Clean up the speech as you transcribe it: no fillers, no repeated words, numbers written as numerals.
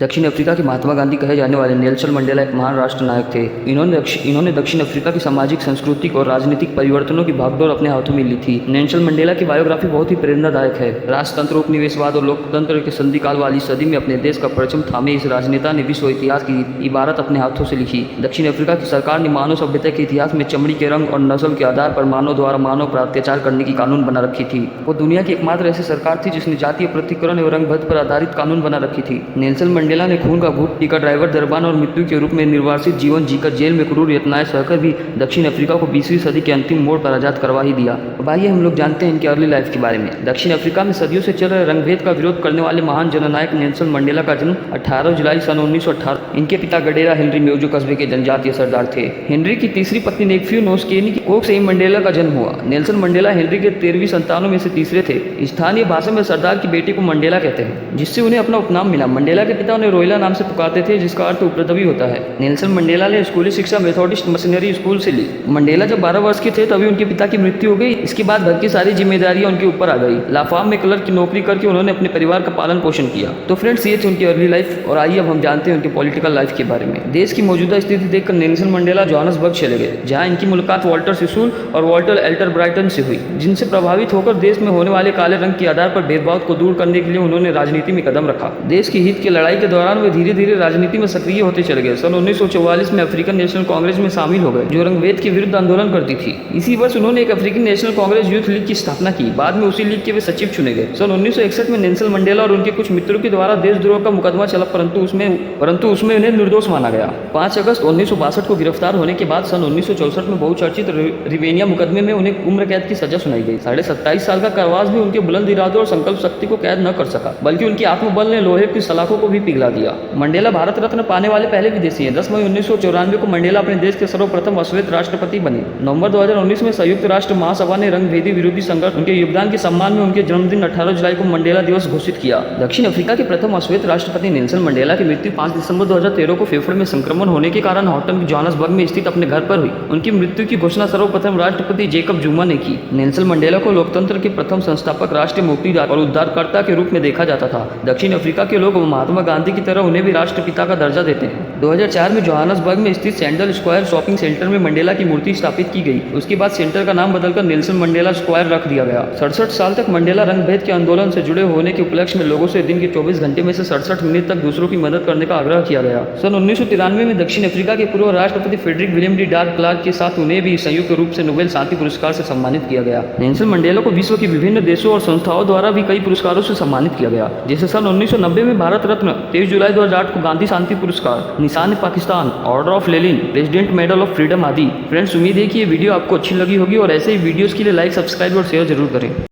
दक्षिण अफ्रीका के महात्मा गांधी कहे जाने वाले नेल्सन मंडेला एक महान राष्ट्र नायक थे। इन्होंने दक्षिण अफ्रीका की सामाजिक, सांस्कृतिक और राजनीतिक परिवर्तनों की भागदौड़ अपने हाथों में ली थी। नेल्सन मंडेला की बायोग्राफी बहुत ही प्रेरणादायक है। राजतंत्र, उपनिवेशवाद और लोकतंत्र के संधिकाल वाली सदी में अपने देश का परचम थामे इस राजनेता ने विश्व इतिहास की इबारत अपने हाथों से लिखी। दक्षिण अफ्रीका की सरकार ने मानव सभ्यता के इतिहास में चमड़ी के रंग और नस्ल के आधार पर मानव द्वारा मानव पर अत्याचार करने की कानून बना रखी थी। वो दुनिया की एकमात्र ऐसी सरकार थी जिसने जातीय पृथक्करण एवं रंगभेद पर आधारित कानून बना रखी थी। नेल्सन मंडेला ने खून का घूंट पीकर, ड्राइवर दरबान और मृत्यु के रूप में निर्वासित जीवन जीकर, जेल में क्रूर यातनाएं सहकर भी दक्षिण अफ्रीका को 20वीं सदी के अंतिम मोड़ पर आजाद करवा ही दिया। अब आइए हम लोग जानते हैं इनकी अर्ली लाइफ के बारे में। दक्षिण अफ्रीका में सदियों से चल रहे रंगभेद का विरोध करने वाले महान जननायक नेल्सन मंडेला का जन्म 18 जुलाई सन 1918। इनके पिता गडेरा हेनरी मेओजो कस्बे के जनजातीय सरदार थे। हेनरी की तीसरी पत्नी नेकफ्यू नोस्केनी की कोख से ही मंडेला का जन्म हुआ। नेल्सन मंडेला हेनरी के 13वीं संतानों में से तीसरे थे। स्थानीय भाषा में सरदार की बेटी को मंडेला कहते हैं, जिससे उन्हें अपना उपनाम मिला। मंडेला के पिता उन्हें रोयला नाम से पुकारते थे, जिसका अर्थ उपद्रवी होता है। नेल्सन मंडेला ने स्कूली शिक्षा मेथोडिस्ट मिशनरी स्कूल से ली। मंडेला जब 12 वर्ष के थे तभी उनके पिता की मृत्यु हो गई। इसके बाद घर की सारी जिम्मेदारियां उनके ऊपर आ गई। लाफाम में क्लर्क की नौकरी करके उन्होंने अपने परिवार का पालन पोषण किया। तो फ्रेंड्स, ये थी उनकी अर्ली लाइफ। और आइए अब हम जानते हैं उनकी पॉलिटिकल लाइफ के बारे में। देश की मौजूदा स्थिति देखकर नेल्सन मंडेला जोहान्सबर्ग चले गए, जहाँ इनकी मुलाकात वॉल्टर सिसूल और वॉल्टर एल्टरब्राइटन से हुई, जिनसे प्रभावित होकर देश में होने वाले काले रंग के आधार पर भेदभाव को दूर करने के लिए उन्होंने राजनीति में कदम रखा। देश की हित की लड़ाई के दौरान वे धीरे धीरे राजनीति में सक्रिय होते चले गए। सन 1944 में अफ्रीकन नेशनल कांग्रेस में शामिल हो गए, जो रंगभेद के विरुद्ध आंदोलन करती थी। इसी वर्ष उन्होंने एक African national Congress youth league की स्थापना की। बाद में उसी लीग के वे सचिव चुने गए। सन 1961 में नेल्सन मंडेला और उनके कुछ मित्रों के द्वारा देशद्रोह का मुकदमा चला, परंतु उसमें उन्हें निर्दोष माना गया। 5 अगस्त 1962 को गिरफ्तार होने के बाद सन 1964 में बहुचर्चित रिवेनिया मुकदमे में उन्हें उम्र कैद की सजा सुनाई गई। 27.5 साल का कारावास भी उनके बुलंद इरादों और संकल्प शक्ति को कैद न कर सका, बल्कि उनकी आत्मबल ने लोहे की सलाखों को भी पिघला दिया। मंडेला भारत रत्न पाने वाले पहले विदेशी हैं। 10 मई 1994 को मंडेला अपने देश के सर्वप्रथम अश्वेत राष्ट्रपति बने। नवंबर 2019 में संयुक्त राष्ट्र महासभा ने रंगभेदी विरोधी संघर्ष उनके योगदान के सम्मान में उनके जन्मदिन 18 जुलाई को मंडेला दिवस घोषित किया। दक्षिण अफ्रीका के प्रथम अश्वेत राष्ट्रपति नेल्सन मंडेला की मृत्यु 5 दिसंबर 2013 को फेफड़े में संक्रमण होने के कारण हॉटन जोहान्सबर्ग में स्थित अपने घर पर हुई। उनकी मृत्यु की घोषणा सर्वप्रथम राष्ट्रपति जेकब जुमा ने की। नेल्सन मंडेला को लोकतंत्र के प्रथम संस्थापक, राष्ट्रीय मुक्तिदाता और उद्धारकर्ता के रूप में देखा जाता था। दक्षिण अफ्रीका के लोग महात्मा गांधी की तरह उन्हें भी राष्ट्रपिता का दर्जा देते हैं। 2004 में जोहान्सबर्ग में स्थित सैंडल स्क्वायर शॉपिंग सेंटर में मंडेला की मूर्ति स्थापित की गई। उसके बाद सेंटर का नाम बदलकर नेल्सन मंडेला स्क्वायर रख दिया गया। 67 साल तक मंडेला रंगभेद के आंदोलन से जुड़े होने के उपलक्ष्य में लोगों से दिन के 24 घंटे में से 67 मिनट तक दूसरों की मदद करने का आग्रह किया गया। सन 1993 में दक्षिण अफ्रीका के पूर्व राष्ट्रपति फ्रेडरिक विलियम डी डार्क क्लार्क के साथ उन्हें भी संयुक्त रूप से नोबेल शांति पुरस्कार से सम्मानित किया गया। नेल्सन मंडेला को विश्व के विभिन्न देशों और संस्थाओं द्वारा भी कई पुरस्कारों से सम्मानित किया गया, जैसे सन 1990 में भारत रत्न, 23 जुलाई 2008 को गांधी शांति पुरस्कार, निशान Pakistan, order of Lenin, president medal of freedom आदि। फ्रेंड्स, उम्मीद है कि ये वीडियो आपको अच्छी लगी होगी और ऐसे ही वीडियोस के लिए लाइक, सब्सक्राइब और शेयर जरूर करें।